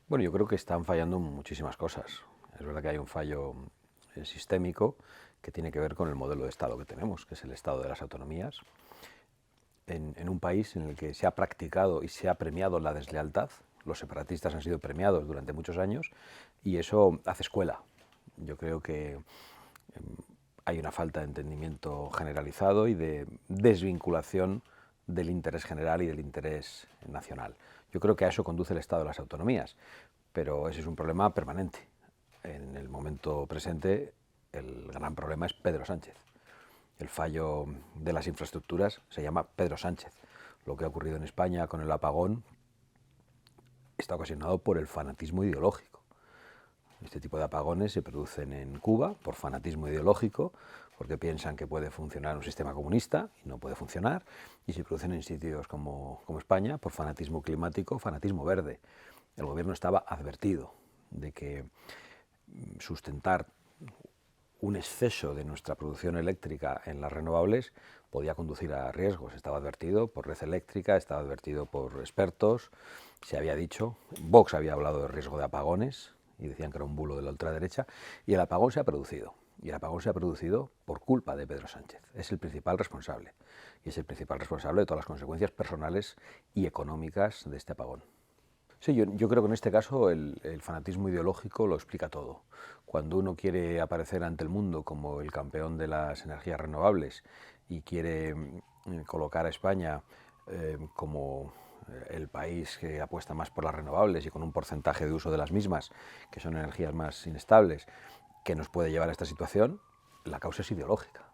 Bueno, yo creo que están fallando muchísimas cosas. Es verdad que hay un fallo sistémico que tiene que ver con el modelo de Estado que tenemos, que es el Estado de las autonomías. En un país en el que se ha practicado y se ha premiado la deslealtad, los separatistas han sido premiados durante muchos años y eso hace escuela. Yo creo que hay una falta de entendimiento generalizado y de desvinculación del interés general y del interés nacional. Yo creo que a eso conduce el Estado de las autonomías, pero ese es un problema permanente. En el momento presente, el gran problema es Pedro Sánchez. El fallo de las infraestructuras se llama Pedro Sánchez. Lo que ha ocurrido en España con el apagón está ocasionado por el fanatismo ideológico. Este tipo de apagones se producen en Cuba por fanatismo ideológico, porque piensan que puede funcionar un sistema comunista y no puede funcionar, y se producen en sitios como España por fanatismo climático, fanatismo verde. El gobierno estaba advertido de que sustentar un exceso de nuestra producción eléctrica en las renovables podía conducir a riesgos. Estaba advertido por Red Eléctrica, estaba advertido por expertos, se había dicho, Vox había hablado de riesgo de apagones y decían que era un bulo de la ultraderecha, y el apagón se ha producido. Y el apagón se ha producido por culpa de Pedro Sánchez. Es el principal responsable. Y es el principal responsable de todas las consecuencias personales y económicas de este apagón. Sí, yo creo que en este caso el fanatismo ideológico lo explica todo. Cuando uno quiere aparecer ante el mundo como el campeón de las energías renovables y quiere colocar a España como el país que apuesta más por las renovables y con un porcentaje de uso de las mismas, que son energías más inestables, que nos puede llevar a esta situación, la causa es ideológica.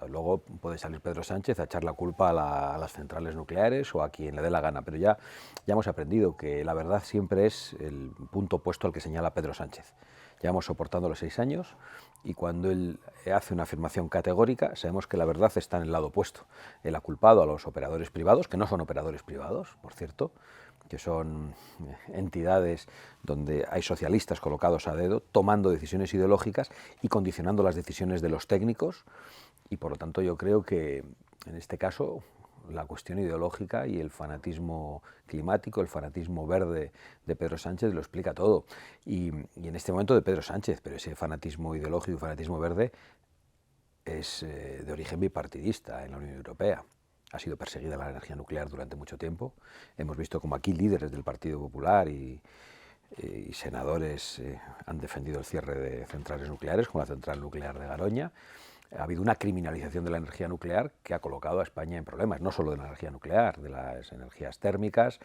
Luego puede salir Pedro Sánchez a echar la culpa a las centrales nucleares o a quien le dé la gana, pero ya hemos aprendido que la verdad siempre es el punto opuesto al que señala Pedro Sánchez. Llevamos soportando los 6 años y cuando él hace una afirmación categórica sabemos que la verdad está en el lado opuesto. Él ha culpado a los operadores privados, que no son operadores privados, por cierto, que son entidades donde hay socialistas colocados a dedo, tomando decisiones ideológicas y condicionando las decisiones de los técnicos. Y por lo tanto yo creo que en este caso la cuestión ideológica y el fanatismo climático, el fanatismo verde de Pedro Sánchez lo explica todo. Y en este momento de Pedro Sánchez, pero ese fanatismo ideológico y fanatismo verde es de origen bipartidista en la Unión Europea. Ha sido perseguida la energía nuclear durante mucho tiempo. Hemos visto como aquí líderes del Partido Popular y senadores han defendido el cierre de centrales nucleares, como la central nuclear de Garoña. Ha habido una criminalización de la energía nuclear que ha colocado a España en problemas, no solo de la energía nuclear, de las energías térmicas,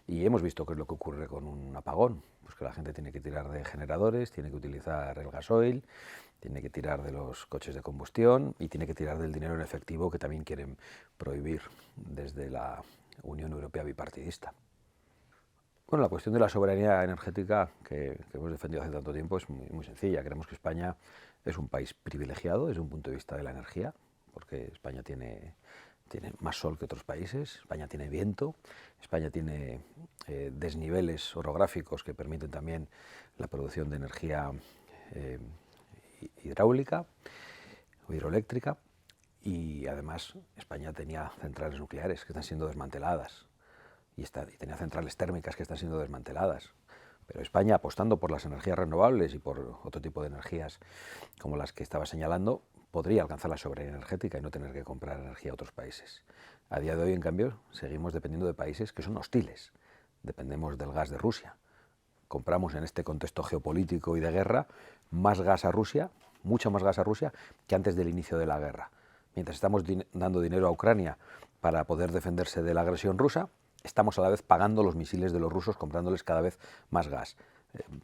y hemos visto qué es lo que ocurre con un apagón, pues que la gente tiene que tirar de generadores, tiene que utilizar el gasoil, tiene que tirar de los coches de combustión y tiene que tirar del dinero en efectivo que también quieren prohibir desde la Unión Europea bipartidista. Bueno, la cuestión de la soberanía energética que hemos defendido hace tanto tiempo es muy sencilla. Creemos que España es un país privilegiado desde un punto de vista de la energía, porque España tiene más sol que otros países, España tiene viento, España tiene desniveles orográficos que permiten también la producción de energía hidráulica o hidroeléctrica, y además España tenía centrales nucleares que están siendo desmanteladas y tenía centrales térmicas que están siendo desmanteladas. Pero España, apostando por las energías renovables y por otro tipo de energías como las que estaba señalando, podría alcanzar la soberanía energética y no tener que comprar energía a otros países. A día de hoy, en cambio, seguimos dependiendo de países que son hostiles. Dependemos del gas de Rusia. Compramos en este contexto geopolítico y de guerra más gas a Rusia, mucho más gas a Rusia, que antes del inicio de la guerra. Mientras estamos dando dinero a Ucrania para poder defenderse de la agresión rusa, estamos a la vez pagando los misiles de los rusos, comprándoles cada vez más gas.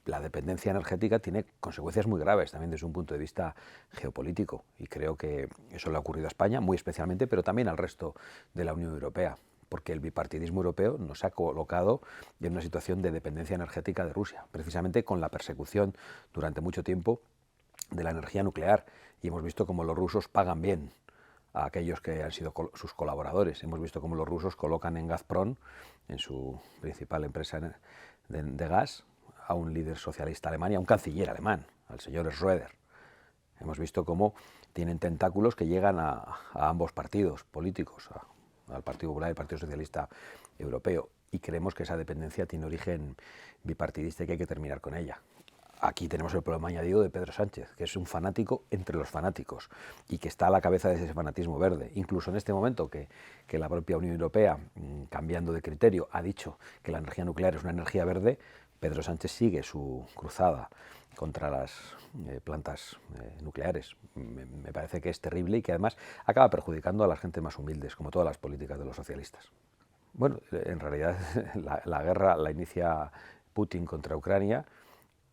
La dependencia energética tiene consecuencias muy graves también desde un punto de vista geopolítico, y creo que eso le ha ocurrido a España muy especialmente, pero también al resto de la Unión Europea, porque el bipartidismo europeo nos ha colocado en una situación de dependencia energética de Rusia, precisamente con la persecución durante mucho tiempo de la energía nuclear, y hemos visto cómo los rusos pagan bien a aquellos que han sido sus colaboradores. Hemos visto cómo los rusos colocan en Gazprom, en su principal empresa de gas, a un líder socialista alemán y a un canciller alemán, al señor Schröder. Hemos visto cómo tienen tentáculos que llegan a ambos partidos políticos, al Partido Popular y al Partido Socialista Europeo. y creemos que esa dependencia tiene origen bipartidista y que hay que terminar con ella. Aquí tenemos el problema añadido de Pedro Sánchez, que es un fanático entre los fanáticos y que está a la cabeza de ese fanatismo verde. Incluso en este momento que la propia Unión Europea, cambiando de criterio, ha dicho que la energía nuclear es una energía verde, Pedro Sánchez sigue su cruzada contra las plantas nucleares. Me parece que es terrible y que además acaba perjudicando a las gentes más humildes, como todas las políticas de los socialistas. Bueno, en realidad la guerra la inicia Putin contra Ucrania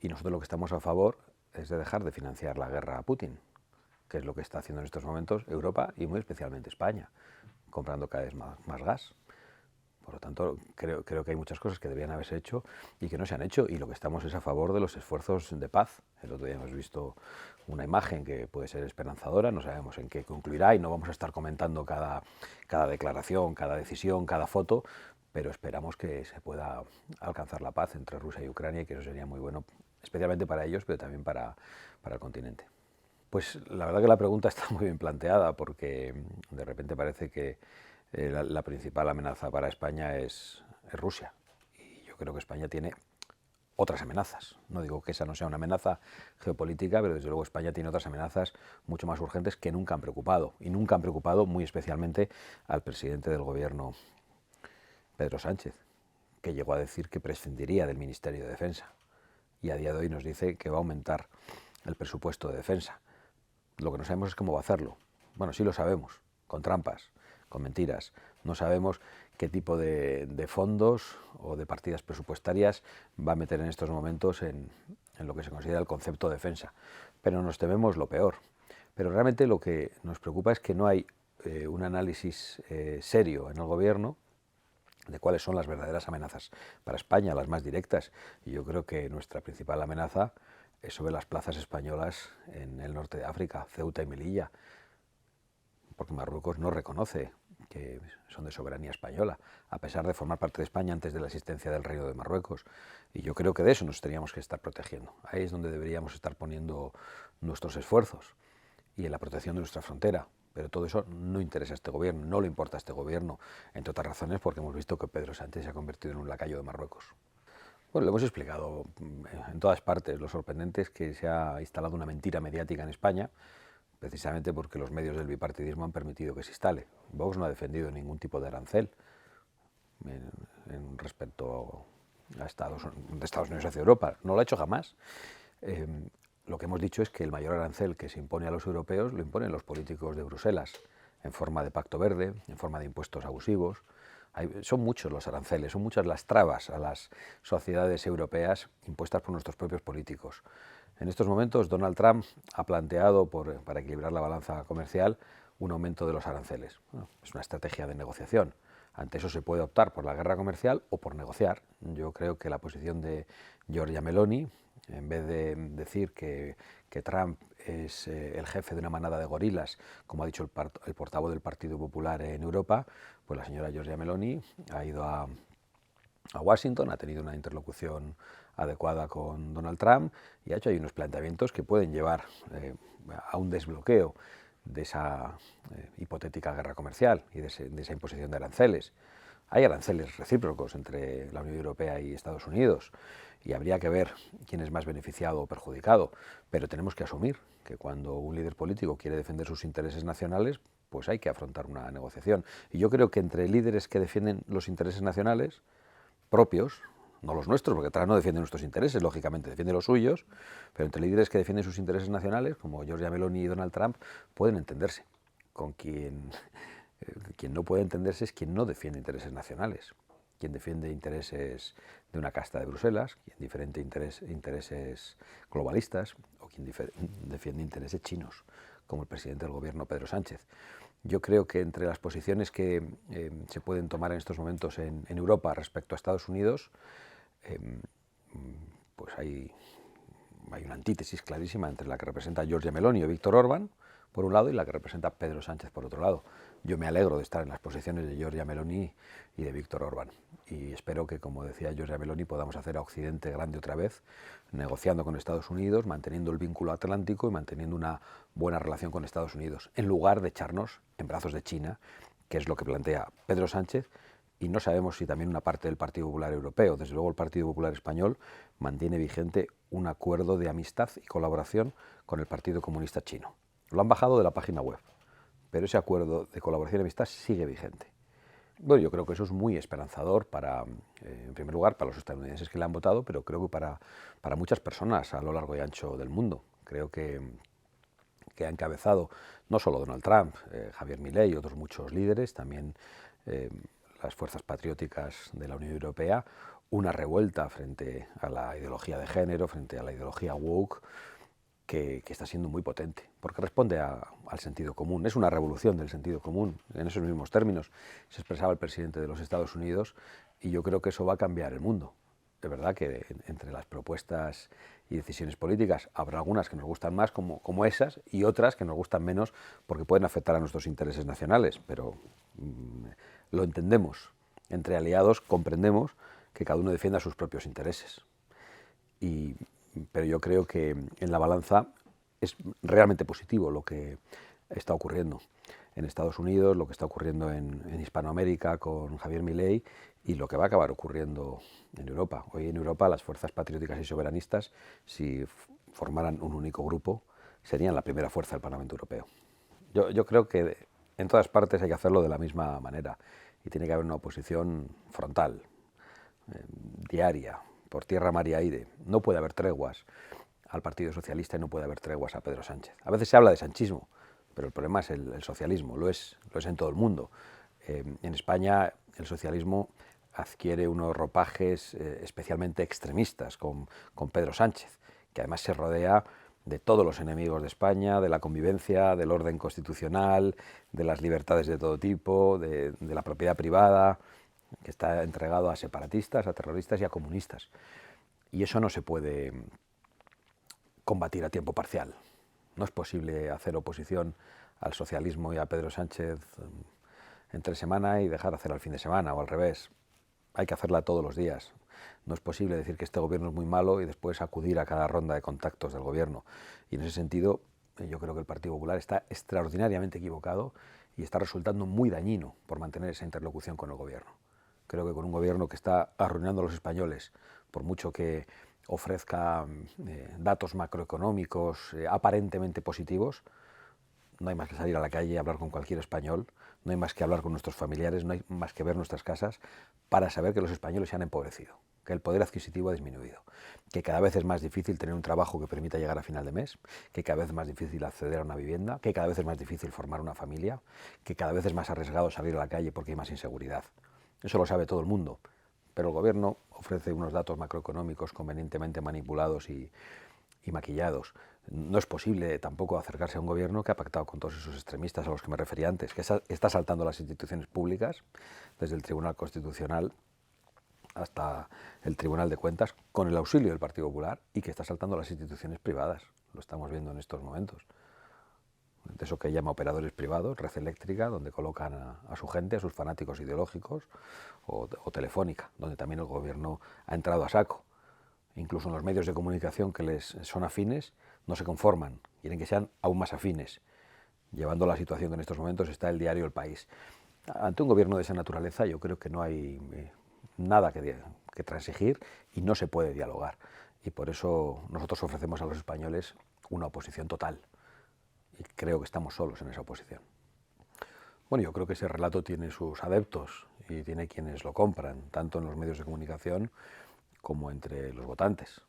y nosotros lo que estamos a favor es de dejar de financiar la guerra a Putin, que es lo que está haciendo en estos momentos Europa y muy especialmente España, comprando cada vez más gas. Por lo tanto, creo que hay muchas cosas que deberían haberse hecho y que no se han hecho, y lo que estamos es a favor de los esfuerzos de paz. El otro día hemos visto una imagen que puede ser esperanzadora, no sabemos en qué concluirá y no vamos a estar comentando cada declaración, cada decisión, cada foto, pero esperamos que se pueda alcanzar la paz entre Rusia y Ucrania y que eso sería muy bueno, especialmente para ellos, pero también para el continente. Pues la verdad que la pregunta está muy bien planteada, porque de repente parece que la principal amenaza para España es Rusia. Y yo creo que España tiene otras amenazas. No digo que esa no sea una amenaza geopolítica, pero desde luego España tiene otras amenazas mucho más urgentes que nunca han preocupado. Y nunca han preocupado muy especialmente al presidente del gobierno, Pedro Sánchez, que llegó a decir que prescindiría del Ministerio de Defensa. Y a día de hoy nos dice que va a aumentar el presupuesto de defensa. Lo que no sabemos es cómo va a hacerlo. Bueno, sí lo sabemos, con trampas, con mentiras. No sabemos qué tipo de fondos o de partidas presupuestarias va a meter en estos momentos en lo que se considera el concepto de defensa. Pero nos tememos lo peor. Pero realmente lo que nos preocupa es que no hay un análisis serio en el gobierno de cuáles son las verdaderas amenazas para España, las más directas. Y yo creo que nuestra principal amenaza es sobre las plazas españolas en el norte de África, Ceuta y Melilla, porque Marruecos no reconoce que son de soberanía española, a pesar de formar parte de España antes de la existencia del Reino de Marruecos. Y yo creo que de eso nos teníamos que estar protegiendo. Ahí es donde deberíamos estar poniendo nuestros esfuerzos, y en la protección de nuestra frontera. Pero todo eso no interesa a este gobierno, no le importa a este gobierno, entre otras razones porque hemos visto que Pedro Sánchez se ha convertido en un lacayo de Marruecos. Bueno, lo hemos explicado en todas partes. Lo sorprendente es que se ha instalado una mentira mediática en España, precisamente porque los medios del bipartidismo han permitido que se instale. Vox no ha defendido ningún tipo de arancel en respecto a Estados Unidos hacia Europa. No lo ha hecho jamás. Lo que hemos dicho es que el mayor arancel que se impone a los europeos lo imponen los políticos de Bruselas, en forma de pacto verde, en forma de impuestos abusivos. Son muchos los aranceles, son muchas las trabas a las sociedades europeas impuestas por nuestros propios políticos. En estos momentos Donald Trump ha planteado, para equilibrar la balanza comercial, un aumento de los aranceles. Bueno, es una estrategia de negociación. Ante eso se puede optar por la guerra comercial o por negociar. Yo creo que la posición de Giorgia Meloni, en vez de decir que Trump es el jefe de una manada de gorilas, como ha dicho el portavoz del Partido Popular en Europa, pues la señora Giorgia Meloni ha ido a Washington, ha tenido una interlocución adecuada con Donald Trump y ha hecho ahí unos planteamientos que pueden llevar a un desbloqueo de esa hipotética guerra comercial y de esa imposición de aranceles. Hay aranceles recíprocos entre la Unión Europea y Estados Unidos y habría que ver quién es más beneficiado o perjudicado, pero tenemos que asumir que cuando un líder político quiere defender sus intereses nacionales, pues hay que afrontar una negociación. Y yo creo que entre líderes que defienden los intereses nacionales propios, no los nuestros, porque Trump no defiende nuestros intereses, lógicamente defiende los suyos, pero entre líderes que defienden sus intereses nacionales, como Giorgia Meloni y Donald Trump, pueden entenderse. Con quien no puede entenderse es quien no defiende intereses nacionales, quien defiende intereses de una casta de Bruselas, quien defiende intereses globalistas o quien defiende intereses chinos, como el presidente del gobierno Pedro Sánchez. Yo creo que entre las posiciones que se pueden tomar en estos momentos en Europa respecto a Estados Unidos, pues hay una antítesis clarísima entre la que representa Giorgia Meloni o Víctor Orbán, por un lado, y la que representa Pedro Sánchez, por otro lado. Yo me alegro de estar en las posiciones de Giorgia Meloni y de Víctor Orbán. Y espero que, como decía Giorgia Meloni, podamos hacer a Occidente grande otra vez, negociando con Estados Unidos, manteniendo el vínculo atlántico y manteniendo una buena relación con Estados Unidos, en lugar de echarnos en brazos de China, que es lo que plantea Pedro Sánchez y no sabemos si también una parte del Partido Popular Europeo. Desde luego el Partido Popular Español mantiene vigente un acuerdo de amistad y colaboración con el Partido Comunista Chino. Lo han bajado de la página web, pero ese acuerdo de colaboración y amistad sigue vigente. Bueno, yo creo que eso es muy esperanzador para, en primer lugar, para los estadounidenses que le han votado, pero creo que para muchas personas a lo largo y ancho del mundo. Creo que ha encabezado no solo Donald Trump, Javier Milei y otros muchos líderes, también las fuerzas patrióticas de la Unión Europea, una revuelta frente a la ideología de género, frente a la ideología woke, que está siendo muy potente, porque responde al sentido común. Es una revolución del sentido común. En esos mismos términos se expresaba el presidente de los Estados Unidos, y yo creo que eso va a cambiar el mundo. De verdad que entre las propuestas y decisiones políticas habrá algunas que nos gustan más, como esas, y otras que nos gustan menos porque pueden afectar a nuestros intereses nacionales, pero lo entendemos. Entre aliados comprendemos que cada uno defienda sus propios intereses. Pero yo creo que en la balanza es realmente positivo lo que está ocurriendo en Estados Unidos, lo que está ocurriendo en Hispanoamérica con Javier Milei y lo que va a acabar ocurriendo en Europa. Hoy en Europa las fuerzas patrióticas y soberanistas, si formaran un único grupo, serían la primera fuerza del Parlamento Europeo. Yo creo que en todas partes hay que hacerlo de la misma manera y tiene que haber una oposición frontal, diaria, por tierra, mar y aire. No puede haber treguas al Partido Socialista y no puede haber treguas a Pedro Sánchez. A veces se habla de sanchismo, pero el problema es el socialismo, lo es en todo el mundo. En España el socialismo adquiere unos ropajes especialmente extremistas con Pedro Sánchez, que además se rodea de todos los enemigos de España, de la convivencia, del orden constitucional, de las libertades de todo tipo, de la propiedad privada, que está entregado a separatistas, a terroristas y a comunistas. Y eso no se puede combatir a tiempo parcial. No es posible hacer oposición al socialismo y a Pedro Sánchez entre semana y dejar hacer al fin de semana, o al revés. Hay que hacerla todos los días. No es posible decir que este gobierno es muy malo y después acudir a cada ronda de contactos del gobierno. Y en ese sentido, yo creo que el Partido Popular está extraordinariamente equivocado y está resultando muy dañino por mantener esa interlocución con el gobierno. Creo que con un gobierno que está arruinando a los españoles, por mucho que ofrezca datos macroeconómicos aparentemente positivos, no hay más que salir a la calle y hablar con cualquier español, no hay más que hablar con nuestros familiares, no hay más que ver nuestras casas para saber que los españoles se han empobrecido, que el poder adquisitivo ha disminuido, que cada vez es más difícil tener un trabajo que permita llegar a final de mes, que cada vez es más difícil acceder a una vivienda, que cada vez es más difícil formar una familia, que cada vez es más arriesgado salir a la calle porque hay más inseguridad. Eso lo sabe todo el mundo, pero el gobierno ofrece unos datos macroeconómicos convenientemente manipulados y maquillados. No es posible tampoco acercarse a un gobierno que ha pactado con todos esos extremistas a los que me refería antes, que está saltando las instituciones públicas, desde el Tribunal Constitucional hasta el Tribunal de Cuentas, con el auxilio del Partido Popular, y que está saltando las instituciones privadas. Lo estamos viendo en estos momentos. De eso que llama operadores privados, Red Eléctrica, donde colocan a su gente, a sus fanáticos ideológicos, o Telefónica, donde también el gobierno ha entrado a saco. Incluso en los medios de comunicación que les son afines, no se conforman, quieren que sean aún más afines. Llevando la situación que en estos momentos está el diario El País. Ante un gobierno de esa naturaleza yo creo que no hay nada que transigir y no se puede dialogar. Y por eso nosotros ofrecemos a los españoles una oposición total. Y creo que estamos solos en esa oposición. Bueno, yo creo que ese relato tiene sus adeptos y tiene quienes lo compran, tanto en los medios de comunicación como entre los votantes.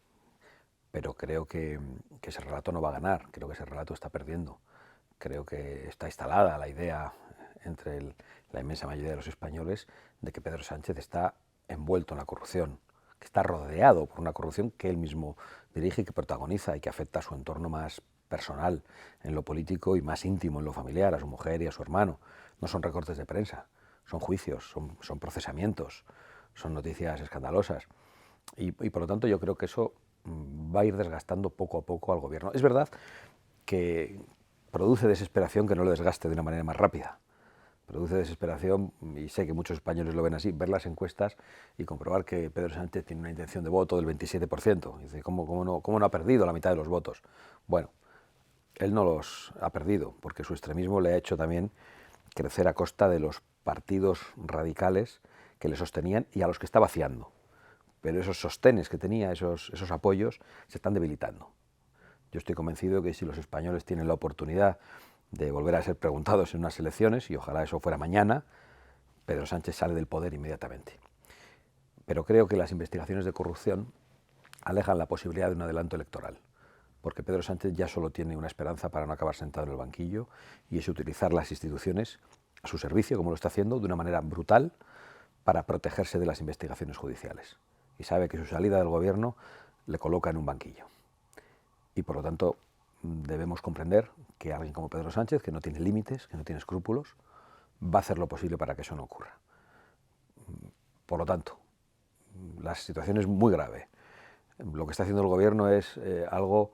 Pero creo que ese relato no va a ganar, creo que ese relato está perdiendo. Creo que está instalada la idea entre la inmensa mayoría de los españoles de que Pedro Sánchez está envuelto en la corrupción, que está rodeado por una corrupción que él mismo dirige y que protagoniza y que afecta a su entorno más personal en lo político y más íntimo en lo familiar, a su mujer y a su hermano. No son recortes de prensa, son juicios, son procesamientos, son noticias escandalosas. Y por lo tanto yo creo que eso va a ir desgastando poco a poco al gobierno. Es verdad que produce desesperación que no lo desgaste de una manera más rápida. Produce desesperación, y sé que muchos españoles lo ven así, ver las encuestas y comprobar que Pedro Sánchez tiene una intención de voto del 27%. Y dice, ¿cómo no ha perdido la mitad de los votos? Bueno, él no los ha perdido, porque su extremismo le ha hecho también crecer a costa de los partidos radicales que le sostenían y a los que está vaciando. Pero esos sostenes que tenía, esos apoyos, se están debilitando. Yo estoy convencido que si los españoles tienen la oportunidad de volver a ser preguntados en unas elecciones, y ojalá eso fuera mañana, Pedro Sánchez sale del poder inmediatamente. Pero creo que las investigaciones de corrupción alejan la posibilidad de un adelanto electoral, porque Pedro Sánchez ya solo tiene una esperanza para no acabar sentado en el banquillo, y es utilizar las instituciones a su servicio, como lo está haciendo, de una manera brutal, para protegerse de las investigaciones judiciales. Y sabe que su salida del gobierno le coloca en un banquillo. Y por lo tanto debemos comprender que alguien como Pedro Sánchez, que no tiene límites, que no tiene escrúpulos, va a hacer lo posible para que eso no ocurra. Por lo tanto, la situación es muy grave. Lo que está haciendo el gobierno es algo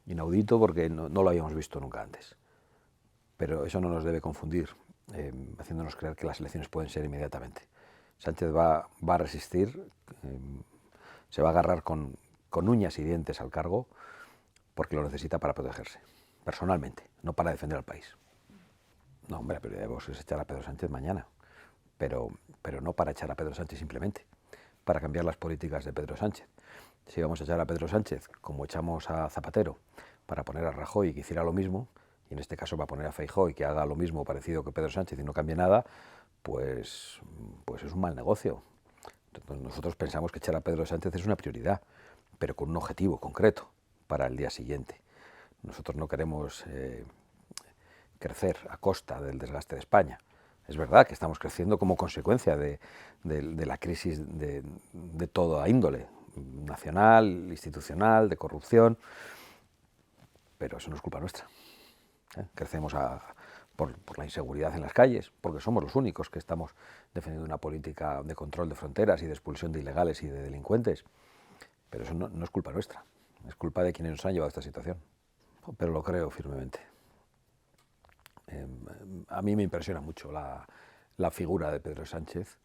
inaudito porque no lo habíamos visto nunca antes. Pero eso no nos debe confundir, haciéndonos creer que las elecciones pueden ser inmediatamente. Sánchez va a resistir, se va a agarrar con uñas y dientes al cargo porque lo necesita para protegerse, personalmente, no para defender al país. No, hombre, la prioridad de Vox es echar a Pedro Sánchez mañana, pero no para echar a Pedro Sánchez simplemente, para cambiar las políticas de Pedro Sánchez. Si vamos a echar a Pedro Sánchez, como echamos a Zapatero, para poner a Rajoy que hiciera lo mismo, y en este caso va a poner a Feijóo y que haga lo mismo parecido que Pedro Sánchez y no cambie nada, pues es un mal negocio. Entonces, nosotros pensamos que echar a Pedro Sánchez es una prioridad, pero con un objetivo concreto para el día siguiente. Nosotros no queremos crecer a costa del desgaste de España. Es verdad que estamos creciendo como consecuencia de la crisis de toda índole, nacional, institucional, de corrupción, pero eso no es culpa nuestra. Crecemos por la inseguridad en las calles, porque somos los únicos que estamos defendiendo una política de control de fronteras y de expulsión de ilegales y de delincuentes, pero eso no es culpa nuestra, es culpa de quienes nos han llevado a esta situación. Pero lo creo firmemente. A mí me impresiona mucho la figura de Pedro Sánchez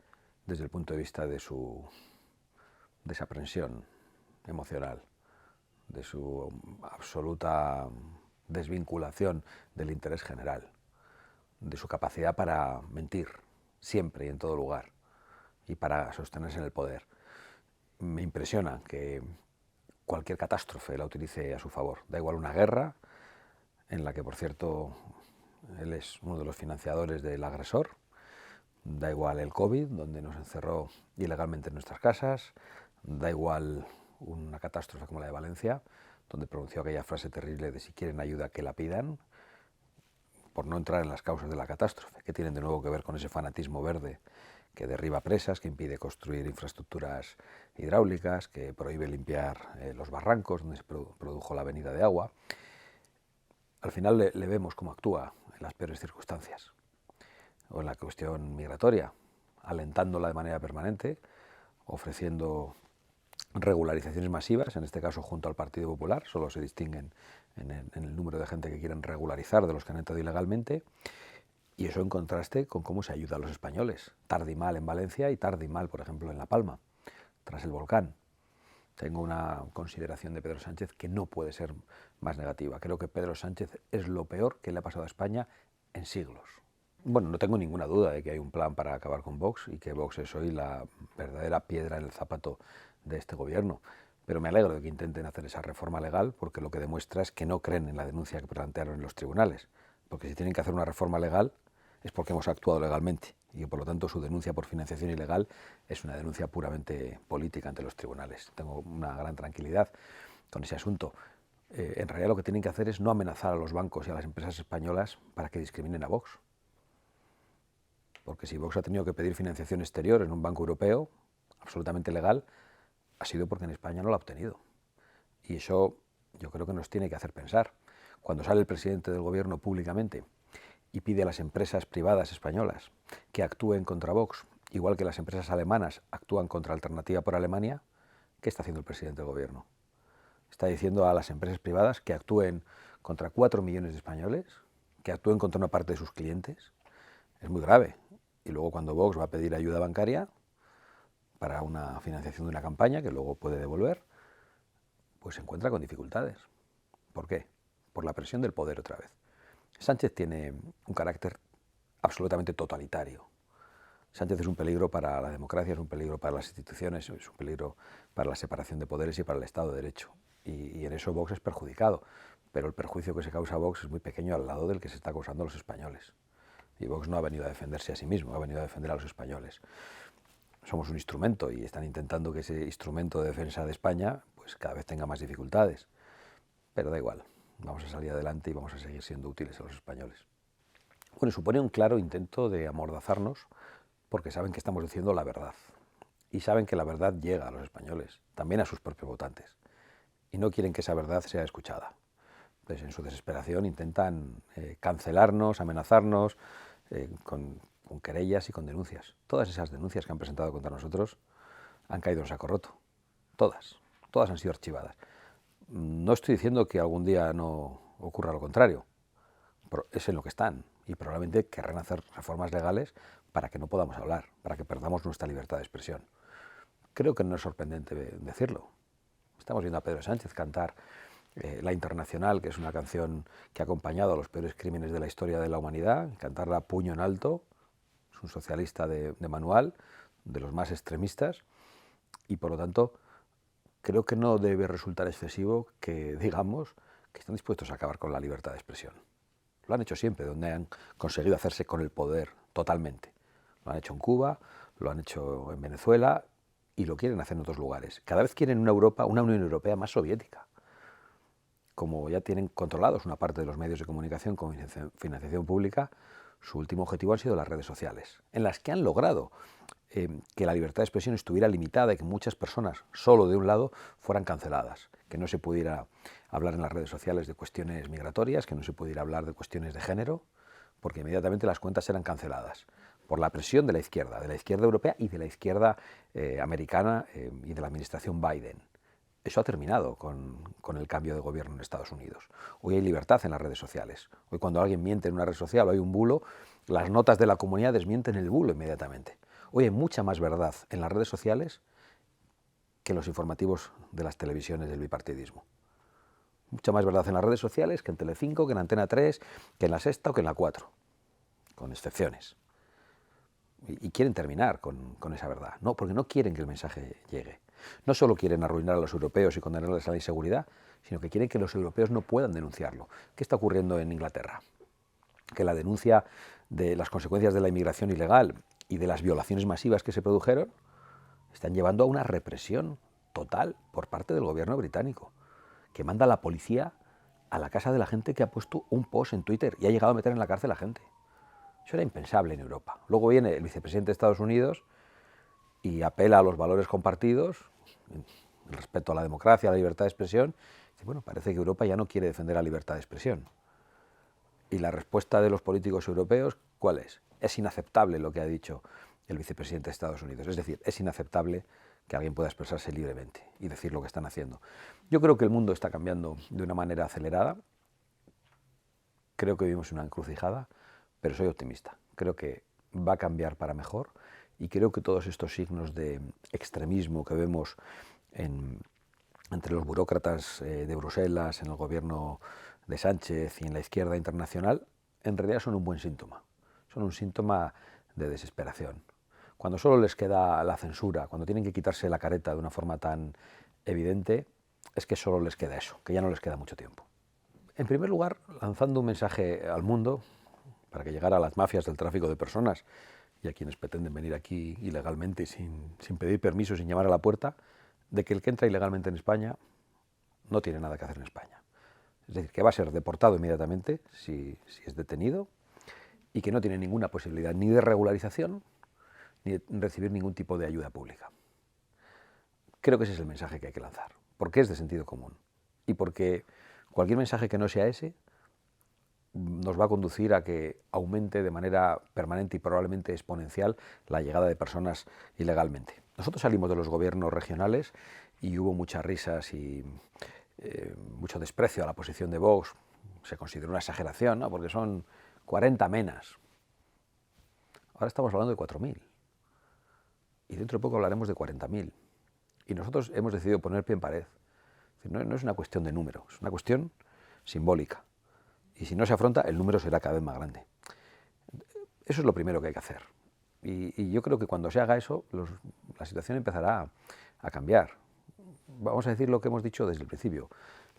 desde el punto de vista de su desaprensión emocional, de su absoluta desvinculación del interés general, de su capacidad para mentir siempre y en todo lugar y para sostenerse en el poder. Me impresiona que cualquier catástrofe la utilice a su favor. Da igual una guerra, en la que, por cierto, él es uno de los financiadores del agresor. Da igual el COVID, donde nos encerró ilegalmente en nuestras casas. Da igual una catástrofe como la de Valencia, donde pronunció aquella frase terrible de si quieren ayuda que la pidan, por no entrar en las causas de la catástrofe, que tienen de nuevo que ver con ese fanatismo verde que derriba presas, que impide construir infraestructuras hidráulicas, que prohíbe limpiar los barrancos donde se produjo la venida de agua. Al final le vemos cómo actúa en las peores circunstancias, o en la cuestión migratoria, alentándola de manera permanente, ofreciendo regularizaciones masivas, en este caso junto al Partido Popular, solo se distinguen en el número de gente que quieren regularizar de los que han entrado ilegalmente, y eso en contraste con cómo se ayuda a los españoles, tarde y mal en Valencia y tarde y mal, por ejemplo, en La Palma, tras el volcán. Tengo una consideración de Pedro Sánchez que no puede ser más negativa. Creo que Pedro Sánchez es lo peor que le ha pasado a España en siglos. Bueno, no tengo ninguna duda de que hay un plan para acabar con Vox y que Vox es hoy la verdadera piedra en el zapato de este gobierno. Pero me alegro de que intenten hacer esa reforma legal, porque lo que demuestra es que no creen en la denuncia que plantearon en los tribunales. Porque si tienen que hacer una reforma legal es porque hemos actuado legalmente y que por lo tanto su denuncia por financiación ilegal es una denuncia puramente política ante los tribunales. Tengo una gran tranquilidad con ese asunto. En realidad lo que tienen que hacer es no amenazar a los bancos y a las empresas españolas para que discriminen a Vox. Porque si Vox ha tenido que pedir financiación exterior en un banco europeo, absolutamente legal, ha sido porque en España no la ha obtenido. Y eso yo creo que nos tiene que hacer pensar. Cuando sale el presidente del gobierno públicamente y pide a las empresas privadas españolas que actúen contra Vox, igual que las empresas alemanas actúan contra Alternativa por Alemania, ¿qué está haciendo el presidente del gobierno? Está diciendo a las empresas privadas que actúen contra 4 millones de españoles, que actúen contra una parte de sus clientes. Es muy grave. Y luego cuando Vox va a pedir ayuda bancaria para una financiación de una campaña que luego puede devolver, pues se encuentra con dificultades. ¿Por qué? Por la presión del poder otra vez. Sánchez tiene un carácter absolutamente totalitario. Sánchez es un peligro para la democracia, es un peligro para las instituciones, es un peligro para la separación de poderes y para el Estado de Derecho. Y en eso Vox es perjudicado, pero el perjuicio que se causa a Vox es muy pequeño al lado del que se está causando a los españoles. Y Vox no ha venido a defenderse a sí mismo, ha venido a defender a los españoles. Somos un instrumento y están intentando que ese instrumento de defensa de España pues cada vez tenga más dificultades. Pero da igual, vamos a salir adelante y vamos a seguir siendo útiles a los españoles. Bueno, supone un claro intento de amordazarnos porque saben que estamos diciendo la verdad. Y saben que la verdad llega a los españoles, también a sus propios votantes. Y no quieren que esa verdad sea escuchada. Entonces, en su desesperación intentan cancelarnos, amenazarnos con querellas y con denuncias. Todas esas denuncias que han presentado contra nosotros han caído en saco roto. Todas han sido archivadas. No estoy diciendo que algún día no ocurra lo contrario. Es en lo que están y probablemente querrán hacer reformas legales para que no podamos hablar, para que perdamos nuestra libertad de expresión. Creo que no es sorprendente decirlo. Estamos viendo a Pedro Sánchez cantar La Internacional, que es una canción que ha acompañado a los peores crímenes de la historia de la humanidad, cantarla a puño en alto. Es un socialista de manual, de los más extremistas, y por lo tanto creo que no debe resultar excesivo que digamos que están dispuestos a acabar con la libertad de expresión. Lo han hecho siempre, donde han conseguido hacerse con el poder totalmente. Lo han hecho en Cuba, lo han hecho en Venezuela y lo quieren hacer en otros lugares. Cada vez quieren una Unión Europea más soviética. Como ya tienen controlados una parte de los medios de comunicación con financiación pública, su último objetivo han sido las redes sociales, en las que han logrado que la libertad de expresión estuviera limitada y que muchas personas, solo de un lado, fueran canceladas, que no se pudiera hablar en las redes sociales de cuestiones migratorias, que no se pudiera hablar de cuestiones de género, porque inmediatamente las cuentas eran canceladas por la presión de la izquierda europea y de la izquierda americana y de la administración Biden. Eso ha terminado con el cambio de gobierno en Estados Unidos. Hoy hay libertad en las redes sociales. Hoy cuando alguien miente en una red social o hay un bulo, las notas de la comunidad desmienten el bulo inmediatamente. Hoy hay mucha más verdad en las redes sociales que en los informativos de las televisiones del bipartidismo. Mucha más verdad en las redes sociales que en Telecinco, que en Antena 3, que en La Sexta o que en La 4, con excepciones. Y quieren terminar con esa verdad, no, porque no quieren que el mensaje llegue. No solo quieren arruinar a los europeos y condenarles a la inseguridad, sino que quieren que los europeos no puedan denunciarlo. ¿Qué está ocurriendo en Inglaterra? Que la denuncia de las consecuencias de la inmigración ilegal y de las violaciones masivas que se produjeron están llevando a una represión total por parte del gobierno británico, que manda a la policía a la casa de la gente que ha puesto un post en Twitter y ha llegado a meter en la cárcel a la gente. Eso era impensable en Europa. Luego viene el vicepresidente de Estados Unidos y apela a los valores compartidos, el respeto a la democracia, a la libertad de expresión. Y dice, bueno, parece que Europa ya no quiere defender la libertad de expresión. Y la respuesta de los políticos europeos, ¿cuál es? Es inaceptable lo que ha dicho el vicepresidente de Estados Unidos. Es decir, es inaceptable que alguien pueda expresarse libremente y decir lo que están haciendo. Yo creo que el mundo está cambiando de una manera acelerada. Creo que vivimos una encrucijada, pero soy optimista. Creo que va a cambiar para mejor y creo que todos estos signos de extremismo que vemos entre los burócratas de Bruselas, en el gobierno de Sánchez y en la izquierda internacional, en realidad son un buen síntoma. Son un síntoma de desesperación. Cuando solo les queda la censura, cuando tienen que quitarse la careta de una forma tan evidente, es que solo les queda eso, que ya no les queda mucho tiempo. En primer lugar, lanzando un mensaje al mundo para que llegara a las mafias del tráfico de personas y a quienes pretenden venir aquí ilegalmente sin pedir permiso, sin llamar a la puerta, de que el que entra ilegalmente en España no tiene nada que hacer en España. Es decir, que va a ser deportado inmediatamente si es detenido y que no tiene ninguna posibilidad ni de regularización ni de recibir ningún tipo de ayuda pública. Creo que ese es el mensaje que hay que lanzar, porque es de sentido común y porque cualquier mensaje que no sea ese nos va a conducir a que aumente de manera permanente y probablemente exponencial la llegada de personas ilegalmente. Nosotros salimos de los gobiernos regionales y hubo muchas risas y mucho desprecio a la posición de Vox. Se consideró una exageración, ¿no? Porque son 40 menas. Ahora estamos hablando de 4.000 y dentro de poco hablaremos de 40.000. Y nosotros hemos decidido poner pie en pared. No es una cuestión de número, es una cuestión simbólica. Y si no se afronta, el número será cada vez más grande. Eso es lo primero que hay que hacer. Y yo creo que cuando se haga eso, la situación empezará a cambiar. Vamos a decir lo que hemos dicho desde el principio.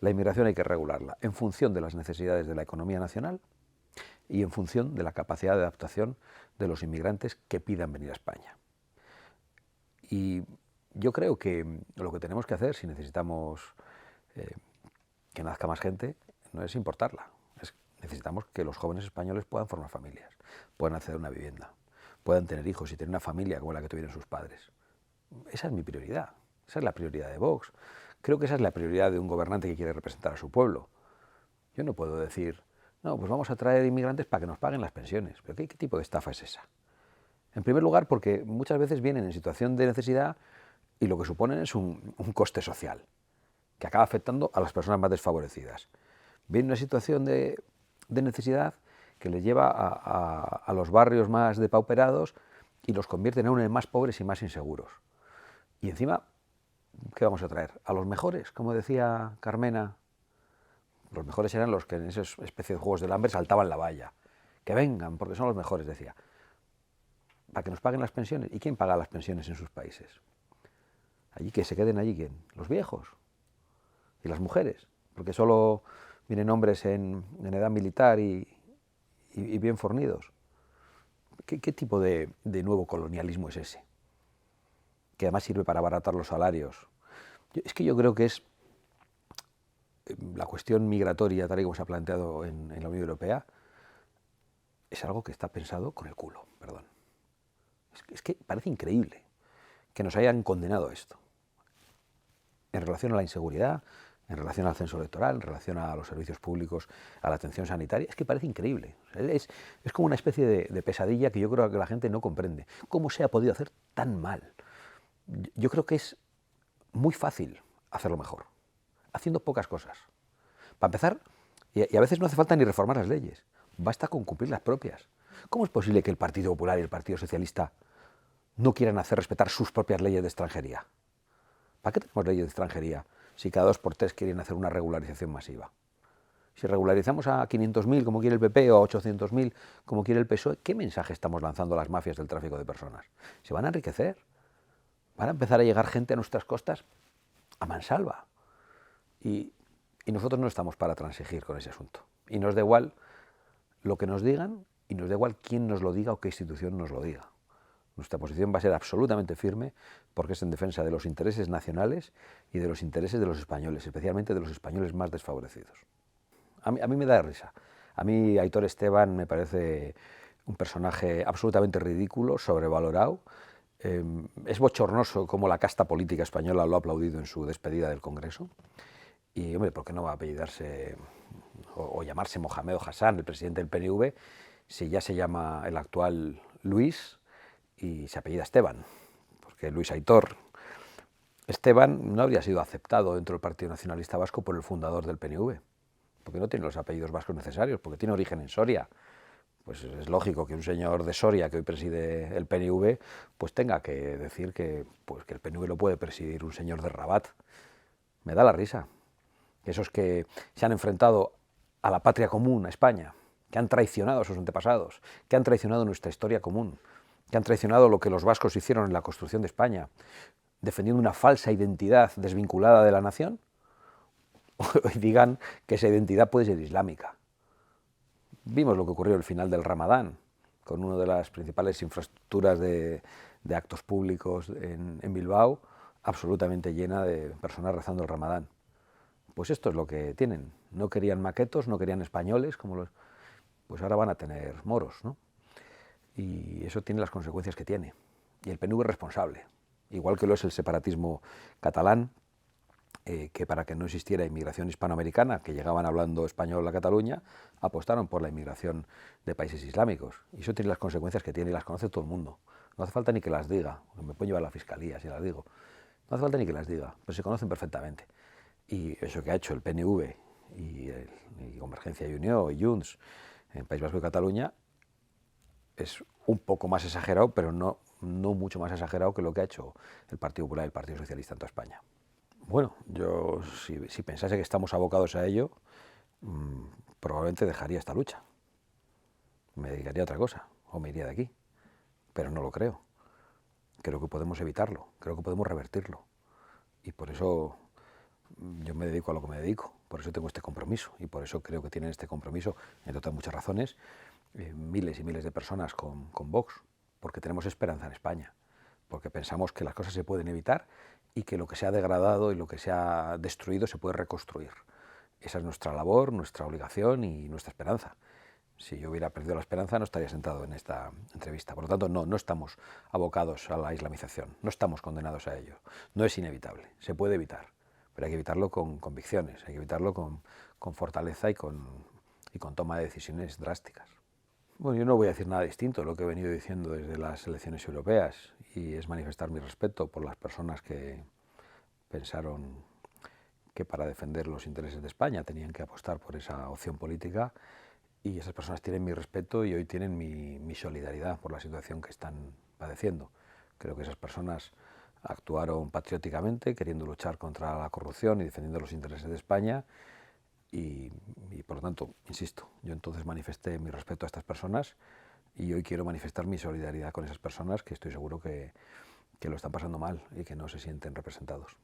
La inmigración hay que regularla en función de las necesidades de la economía nacional y en función de la capacidad de adaptación de los inmigrantes que pidan venir a España. Y yo creo que lo que tenemos que hacer, si necesitamos que nazca más gente, no es importarla. Necesitamos que los jóvenes españoles puedan formar familias, puedan acceder a una vivienda, puedan tener hijos y tener una familia como la que tuvieron sus padres. Esa es mi prioridad, esa es la prioridad de Vox. Creo que esa es la prioridad de un gobernante que quiere representar a su pueblo. Yo no puedo decir, no, pues vamos a traer inmigrantes para que nos paguen las pensiones. ¿Pero qué tipo de estafa es esa? En primer lugar, porque muchas veces vienen en situación de necesidad y lo que suponen es un coste social, que acaba afectando a las personas más desfavorecidas. Viene una situación de necesidad que les lleva a los barrios más depauperados y los convierte en aún en más pobres y más inseguros. Y encima, ¿qué vamos a traer? ¿A los mejores? Como decía Carmena, los mejores eran los que en esas especies de juegos del hambre saltaban la valla. Que vengan, porque son los mejores, decía. Para que nos paguen las pensiones. ¿Y quién paga las pensiones en sus países? Allí que se queden allí, ¿quién? Los viejos y las mujeres, porque solo vienen hombres en edad militar y bien fornidos. ¿Qué tipo de nuevo colonialismo es ese? Que además sirve para abaratar los salarios. Es que yo creo que es la cuestión migratoria, tal y como se ha planteado en la Unión Europea, es algo que está pensado con el culo, perdón. Es que parece increíble que nos hayan condenado a esto. En relación a la inseguridad, en relación al censo electoral, en relación a los servicios públicos, a la atención sanitaria, es que parece increíble. Es como una especie de pesadilla que yo creo que la gente no comprende. ¿Cómo se ha podido hacer tan mal? Yo creo que es muy fácil hacerlo mejor, haciendo pocas cosas. Para empezar, y a veces no hace falta ni reformar las leyes, basta con cumplir las propias. ¿Cómo es posible que el Partido Popular y el Partido Socialista no quieran hacer respetar sus propias leyes de extranjería? ¿Para qué tenemos leyes de extranjería si cada 2 por 3 quieren hacer una regularización masiva? Si regularizamos a 500.000 como quiere el PP o a 800.000 como quiere el PSOE, ¿qué mensaje estamos lanzando a las mafias del tráfico de personas? ¿Se van a enriquecer? ¿Van a empezar a llegar gente a nuestras costas a mansalva? Y nosotros no estamos para transigir con ese asunto. Y nos da igual lo que nos digan y nos da igual quién nos lo diga o qué institución nos lo diga. Nuestra posición va a ser absolutamente firme porque es en defensa de los intereses nacionales y de los intereses de los españoles, especialmente de los españoles más desfavorecidos. A mí me da risa. A mí Aitor Esteban me parece un personaje absolutamente ridículo, sobrevalorado. Es bochornoso cómo la casta política española lo ha aplaudido en su despedida del Congreso. Y, hombre, ¿por qué no va a apellidarse o llamarse Mohamed Hassan, el presidente del PNV, si ya se llama el actual Luis y se apellida Esteban? Porque Luis Aitor Esteban no habría sido aceptado dentro del Partido Nacionalista Vasco por el fundador del PNV, porque no tiene los apellidos vascos necesarios, porque tiene origen en Soria. Pues es lógico que un señor de Soria que hoy preside el PNV pues tenga que decir que el PNV lo puede presidir un señor de Rabat. Me da la risa. Esos que se han enfrentado a la patria común, a España, que han traicionado a sus antepasados, que han traicionado nuestra historia común, que han traicionado lo que los vascos hicieron en la construcción de España, defendiendo una falsa identidad desvinculada de la nación, hoy digan que esa identidad puede ser islámica. Vimos lo que ocurrió al final del Ramadán, con una de las principales infraestructuras de actos públicos en Bilbao, absolutamente llena de personas rezando el Ramadán. Pues esto es lo que tienen. No querían maquetos, no querían españoles, pues ahora van a tener moros, ¿no? Y eso tiene las consecuencias que tiene. Y el PNV es responsable, igual que lo es el separatismo catalán, que para que no existiera inmigración hispanoamericana, que llegaban hablando español a Cataluña, apostaron por la inmigración de países islámicos. Y eso tiene las consecuencias que tiene y las conoce todo el mundo. No hace falta ni que las diga, me pueden llevar a la fiscalía si las digo. No hace falta ni que las diga, pero se conocen perfectamente. Y eso que ha hecho el PNV y Convergencia y Unió y Junts en País Vasco y Cataluña es un poco más exagerado, pero no mucho más exagerado que lo que ha hecho el Partido Popular y el Partido Socialista en toda España. Bueno, yo si pensase que estamos abocados a ello, probablemente dejaría esta lucha. Me dedicaría a otra cosa, o me iría de aquí. pero no lo creo. Creo que podemos evitarlo, creo que podemos revertirlo. Y por eso yo me dedico a lo que me dedico, por eso tengo este compromiso y por eso creo que tienen este compromiso, entre otras muchas razones, miles y miles de personas con Vox, porque tenemos esperanza en España, porque pensamos que las cosas se pueden evitar y que lo que se ha degradado y lo que se ha destruido se puede reconstruir. Esa es nuestra labor, nuestra obligación y nuestra esperanza. Si yo hubiera perdido la esperanza no estaría sentado en esta entrevista. Por lo tanto, no estamos abocados a la islamización, no estamos condenados a ello. No es inevitable, se puede evitar, pero hay que evitarlo con convicciones, hay que evitarlo con fortaleza y con toma de decisiones drásticas. Bueno, yo no voy a decir nada distinto a lo que he venido diciendo desde las elecciones europeas, y es manifestar mi respeto por las personas que pensaron que para defender los intereses de España tenían que apostar por esa opción política, y esas personas tienen mi respeto y hoy tienen mi solidaridad por la situación que están padeciendo. Creo que esas personas actuaron patrióticamente, queriendo luchar contra la corrupción y defendiendo los intereses de España, y por lo tanto, insisto, yo entonces manifesté mi respeto a estas personas y hoy quiero manifestar mi solidaridad con esas personas que estoy seguro que lo están pasando mal y que no se sienten representados.